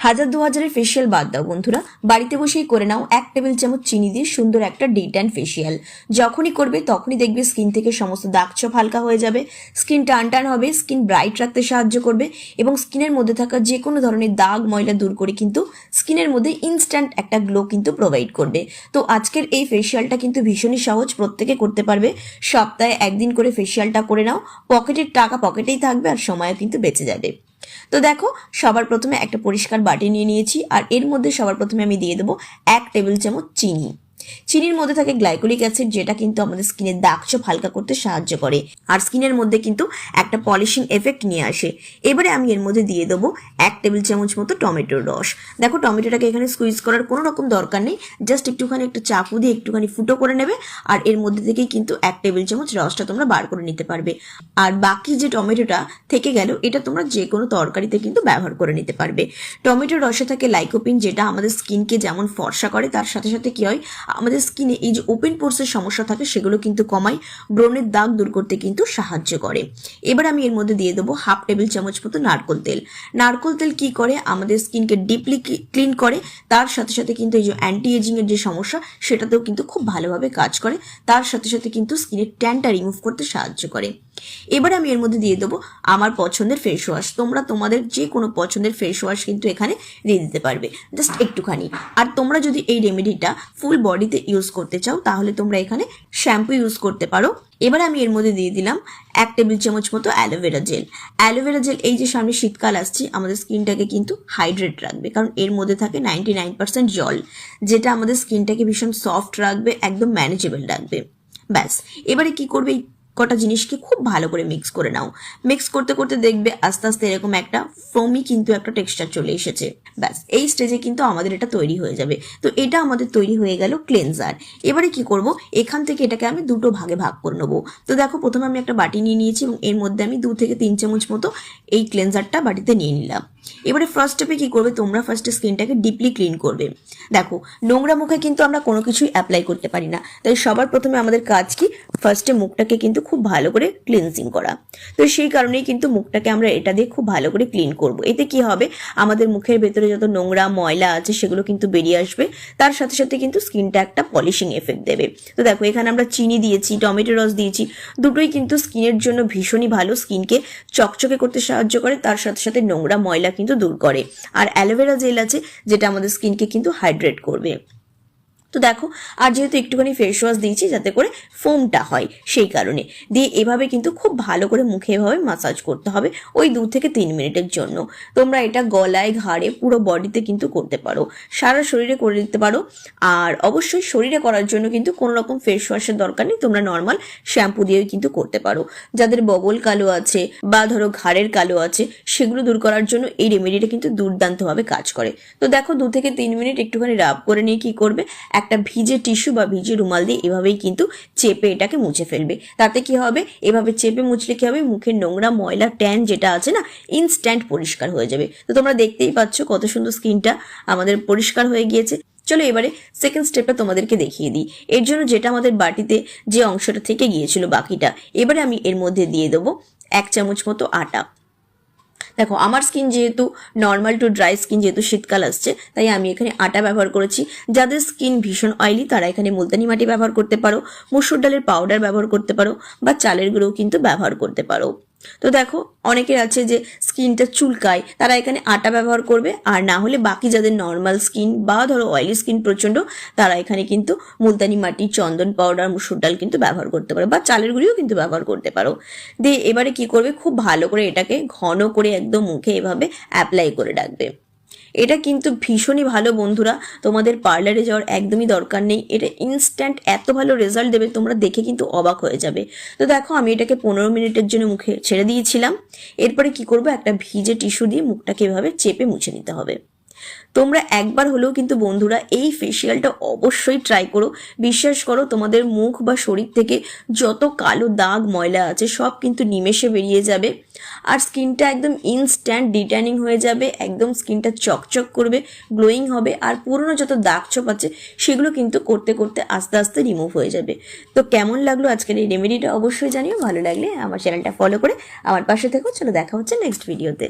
হাজার 2000-এর ফেসিয়াল বাদ দাও বন্ধুরা, বাড়িতে বসেই করে নাও 1 টেবিল চামচ চিনি দিয়ে সুন্দর একটা ডে ট্যান ফেসিয়াল। যখনই করবে তখনই দেখবে স্কিন থেকে সমস্ত দাগ ছোপ হালকা হয়ে যাবে, স্কিন টান টান হবে, স্কিন ব্রাইট রাখতে সাহায্য করবে এবং স্কিনের মধ্যে থাকা যে কোনো ধরনের দাগ ময়লা দূর করে কিন্তু স্কিনের মধ্যে ইনস্ট্যান্ট একটা গ্লো কিন্তু প্রোভাইড করবে। তো আজকের এই ফেসিয়ালটা কিন্তু ভীষণই সহজ, প্রত্যেকে করতে পারবে। সপ্তাহে একদিন করে ফেসিয়ালটা করে নাও, পকেটের টাকা পকেটেই থাকবে আর সময়ও কিন্তু বেঁচে যাবে। তো দেখো, সবার প্রথমে একটা পরিষ্কার বাটি নিয়ে নিয়েছি আর এর মধ্যে সবার প্রথমে আমি দিয়ে দেবো 1 টেবিল চামচ চিনি। চিনির মধ্যে থাকে গ্লাইকোলিক অ্যাসিড, যেটা কিন্তু আমাদের স্কিনের দাগ ছোপ হালকা করতে সাহায্য করে আর স্কিনের মধ্যে কিন্তু একটা পলিশিং এফেক্ট নিয়ে আসে। এবারে আমি এর মধ্যে দিয়ে দেবো 1 টেবিল চামচ মতো টমেটোর রস। দেখো, টমেটোটাকে এখানে স্কুইজ করার কোনো রকম দরকার নেই, জাস্ট একটুখানি একটা চাকু দিয়ে একটুখানি ফুটো করে নেবে আর এর মধ্যে থেকেই কিন্তু 1 টেবিল চামচ রসটা তোমরা বার করে নিতে পারবে। আর বাকি যে টমেটোটা থেকে গেল, এটা তোমরা যে কোনো তরকারিতে কিন্তু ব্যবহার করে নিতে পারবে। টমেটোর রসে থাকে লাইকোপিন, যেটা আমাদের স্কিনকে যেমন ফর্সা করে, তার সাথে সাথে কি হয়, আমাদের স্কিনে এই যে ওপেন পোর্সের সমস্যা থাকে সেগুলো কিন্তু কমায়, ব্রণের দাগ দূর করতে কিন্তু সাহায্য করে। এবার আমি এর মধ্যে দিয়ে দেবো 1/2 টেবিল চামচ মতো নারকোল তেল। নারকোল তেল কি করে, আমাদের স্কিনকে ডিপলি ক্লিন করে, তার সাথে সাথে কিন্তু এই যে অ্যান্টি এজিং এর যে সমস্যা সেটাতেও কিন্তু খুব ভালোভাবে কাজ করে, তার সাথে সাথে কিন্তু স্কিনের ট্যানটা রিমুভ করতে সাহায্য করে। এবার আমি এর মধ্যে দিয়ে দেবো আমার পছন্দের ফেস ওয়াশ। তোমরা তোমাদের যে কোনো পছন্দের ফেস ওয়াশ কিন্তু এখানে দিয়ে দিতে পারবে, জাস্ট একটুখানি। আর তোমরা যদি এই রেমেডিটা ফুল বডিতে ইউজ করতে চাও তাহলে তোমরা এখানে শ্যাম্পু ইউজ করতে পারো। এবার আমি এর মধ্যে দিয়ে দিলাম 1 টেবিল চামচ মতো অ্যালোভেরা জেল। অ্যালোভেরা জেল এই যে সামনে শীতকাল আসছে, আমাদের স্কিনটাকে কিন্তু হাইড্রেট রাখবে, কারণ এর মধ্যে থাকে 99% জল, যেটা আমাদের স্কিনটাকে ভীষণ সফট রাখবে, একদম ম্যানেজেবল রাখবে। ব্যাস, এবারে কি করবে, কটা জিনিসকে খুব ভালো করে মিক্স করে নাও। মিক্স করতে করতে দেখবে আস্তে আস্তে এরকম একটা ফোমি কিন্তু একটা টেক্সচার চলে এসেছে। ব্যাস, এই স্টেজে কিন্তু আমাদের এটা তৈরি হয়ে যাবে। তো এটা আমাদের তৈরি হয়ে গেল ক্লেনজার। এবারে কি করব, এখান থেকে এটাকে আমি দুটো ভাগে ভাগ করে নেবো। তো দেখো, প্রথমে আমি একটা বাটি নিয়ে নিয়েছি এবং এর মধ্যে আমি 2 থেকে 3 চামচ মতো এই ক্লেনজারটা বাটিতে নিয়ে নিলাম। এবারে ফার্স্ট স্টেপে কি করবে, তোমরা ফার্স্টে স্কিনটাকে ডিপলি ক্লিন করবে। দেখো, নোংরা মুখে কিন্তু আমরা কোনো কিছুই অ্যাপ্লাই করতে পারি না, তাই সবার প্রথমে আমাদের কাজ কি, ফার্স্টে মুখটাকে কিন্তু খুব ভালো করে ক্লিনজিং করা। তো সেই কারণেই কিন্তু মুখটাকে আমরা এটা দিয়ে খুব ভালো করে ক্লিন করব। এতে কি হবে, আমাদের মুখের ভেতরে যত নোংরা ময়লা আছে সেগুলো কিন্তু বেরিয়ে আসবে, তার সাথে সাথে কিন্তু স্কিনটা একটা পলিশিং এফেক্ট দেবে। তো দেখো, এখানে আমরা চিনি দিয়েছি, টমেটো রস দিয়েছি, দুটোই কিন্তু স্কিনের জন্য ভীষণই ভালো, স্কিনকে চকচকে করতে সাহায্য করে, তার সাথে সাথে নোংরা ময়লা কিন্তু দূর করে। আর অ্যালোভেরা জেল আছে, যেটা আমাদের স্কিনকে কিন্তু হাইড্রেট করবে। তো দেখো, আর যেহেতু একটুখানি ফেস ওয়াশ দিয়েছি যাতে করে ফোমটা হয়, সেই কারণে দিয়ে এভাবে কিন্তু খুব ভালো করে মুখে এভাবে মাসাজ করতে হবে ওই 2 থেকে 3 মিনিটের জন্য। তোমরা এটা গলায়, ঘাড়ে, পুরো বডিতে কিন্তু করতে পারো, সারা শরীরে করে দিতে পারো। আর অবশ্যই শরীরে করার জন্য কিন্তু কোনো রকম ফেস ওয়াশের দরকার নেই, তোমরা নর্মাল শ্যাম্পু দিয়েও কিন্তু করতে পারো। যাদের বগল কালো আছে বা ধরো ঘাড়ের কালো আছে, সেগুলো দূর করার জন্য এই রেমেডিটা কিন্তু দুর্দান্তভাবে কাজ করে। তো দেখো, 2 থেকে 3 মিনিট একটুখানি রাব করে নিয়ে কি করবে, একটা ভিজে টিস্যু বা ভিজে রুমাল দিয়ে এভাবেই কিন্তু চেপে এটাকে মুছে ফেলবে। তাতে কি হবে, এভাবে চেপে মুছলে কি হবে, মুখের নোংরা ময়লা ট্যান যেটা আছে না, ইনস্ট্যান্ট পরিষ্কার হয়ে যাবে। তো তোমরা দেখতেই পাচ্ছ কত সুন্দর স্কিনটা আমাদের পরিষ্কার হয়ে গিয়েছে। চলো এবারে সেকেন্ড স্টেপটা তোমাদেরকে দেখিয়ে দিই। এর জন্য যেটা আমাদের বাটিতে যে অংশটা থেকে গিয়েছিল বাকিটা, এবারে আমি এর মধ্যে দিয়ে দেবো 1 চামচ মতো আটা। দেখো, আমার স্কিন যেহেতু নর্মাল টু ড্রাই স্কিন, যেহেতু শীতকাল আসছে, তাই আমি এখানে আটা ব্যবহার করেছি। যাদের স্কিন ভীষণ অয়েলি তারা এখানে মুলতানি মাটি ব্যবহার করতে পারো, মসুর ডালের পাউডার ব্যবহার করতে পারো বা চালের গুঁড়োও কিন্তু ব্যবহার করতে পারো। তো দেখো, অনেকের আছে যে স্কিনটা চুলকায়, তারা এখানে আটা ব্যবহার করবে, আর না হলে বাকি যাদের নর্মাল স্কিন বা ধরো অয়েলি স্কিন প্রচন্ড, তারা এখানে কিন্তু মুলতানি মাটি, চন্দন পাউডার, মসুর ডাল কিন্তু ব্যবহার করতে পারো বা চালের গুঁড়িও কিন্তু ব্যবহার করতে পারো। দিয়ে এবারে কি করবে, খুব ভালো করে এটাকে ঘন করে একদম মুখে এভাবে অ্যাপ্লাই করে রাখবে। এটা কিন্তু ভীষণই ভালো বন্ধুরা, তোমাদের পার্লারে যাওয়ার একদমই দরকার নেই, এটা ইনস্ট্যান্ট এত ভালো রেজাল্ট দেবে, তোমরা দেখে কিন্তু অবাক হয়ে যাবে। তো দেখো, আমি এটাকে 15 মিনিটের জন্য মুখে ছেড়ে দিয়েছিলাম। এরপরে কি করবো, একটা ভিজে টিস্যু দিয়ে মুখটাকে এভাবে চেপে মুছে নিতে হবে। তোমরা একবার হলেও কিন্তু বন্ধুরা এই ফেসিয়ালটা অবশ্যই ট্রাই করো। বিশ্বাস করো, তোমাদের মুখ বা শরীর থেকে যত কালো দাগ ময়লা আছে সব কিন্তু নিমেষে বেরিয়ে যাবে, আর স্কিনটা একদম ইনস্ট্যান্ট ডিট্যানিং হয়ে যাবে, একদম স্কিনটা চকচক করবে, গ্লোয়িং হবে, আর পুরনো যত দাগ ছোপ আছে সেগুলো কিন্তু করতে করতে আস্তে আস্তে রিমুভ হয়ে যাবে। তো কেমন লাগলো আজকের এই রেমেডিটা অবশ্যই জানিও, ভালো লাগলে আমার চ্যানেলটা ফলো করে আমার পাশে থেকো। চলো দেখা হচ্ছে নেক্সট ভিডিওতে।